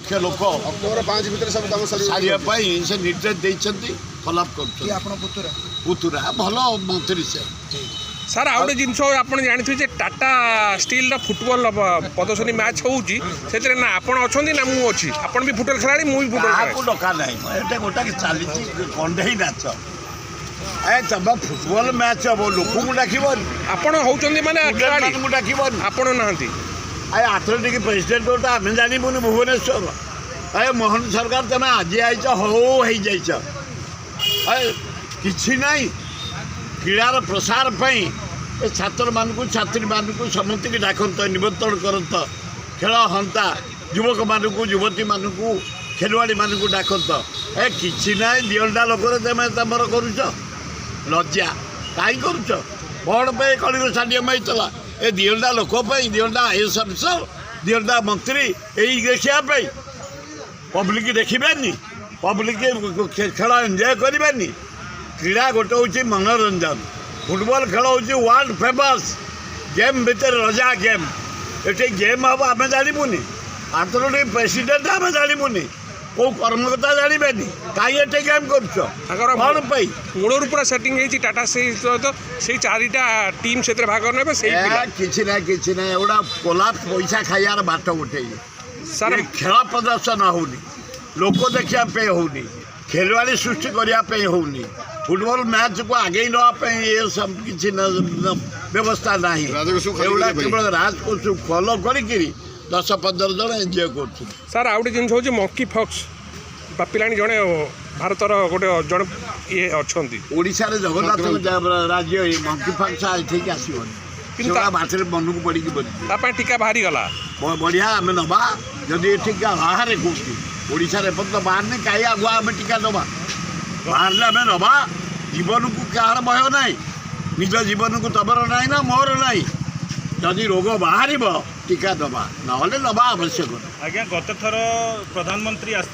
लक्ष लोक अक्टोबर 5 भितर सब काम सारे से निर्देश देते फॉलोअप कर पुतुरा भल मंत्री से सर आउ गोटे जिनस आप जानी टाटा स्टील फुटबॉल प्रदर्शनी मैच होउची से ना आपण अच्छा ना मु अच्छी आपण भी फुटबॉल खेलाड़ी मुझे फुटबॉल डका ना ये गोटा चली कंधे नाच ए तब फुटबॉल मैच हम लोक को डाक आपण होउचंदी माने खेलाड़ी डाक आपण नाहंती ए आथलेटिक प्रेसिडेंट तो आम जानबुनि भुवनेश्वर ए मोहन सरकार तुम आज आईच हो जाइच कि नहीं क्रीड़ार प्रसार ए छात्र मानू छात्री मानू समस्त की डाकत निमंत्रण करत खेल हंता युवक मानू युवती मानू खेलवाड़ी मानू डाकत ए कि ना दिलटा लोक तुम करुच लज्जा कहीं करुच बड़ पे कलिंग स्टाडियम होता ए दिलटा लोक दिलटा आईएएस अफिसर दिलटा मंत्री यही देखा पब्लिक देखिबानी पब्लिक खेल एंजॉय करबानी क्रीड़ा गोटे हूँ मनोरंजन फुटबॉल खेल हूँ वर्ल्ड फेमस गेम भितर रजा गेम ये गेम हम आम जानबुनि आंतरिक प्रेसिडेंट आम जानबुनि कौ कर्मकर्ता जानबेनि कहीं ये गेम कर मूलर पूरा सेटिंग है टाटा से चारिटा टीम से भाग ने कि ना एगुड़ा कोलाप्स पैसा खाइबार बाट गोटे सर खेल प्रदर्शन होनी लोक देखापी होनी खेलवाड़ी सृष्टि करने होनी फुटबॉल मैच को आगे नापी ये सब किसी व्यवस्था ना केवल राजकोष फॉलो कर 10-15 जन एंजॉय कर सर आउ गोटे जिन हूँ मंकी फॉक्स बापिला जड़े भारतर गोटे जड़े ये अच्छा ओडिशा रे जगन्नाथ राज्य मंकी फॉक्स ठीक आसबनी बाटे मन को पड़ी टीका बाहरी गला बढ़िया आम नवा जदि टीका बाहर कौटी ओडिशा रे तो बाहर नहीं कहीं आगुआ आम टीका दबा बाहर आम नवा जीवन को कहार भय ना निज जीवन को तबर ना ना मोर ना जदि रोग बाहर टीका दबा ना नवा आवश्यक आज्ञा गत थर प्रधानमंत्री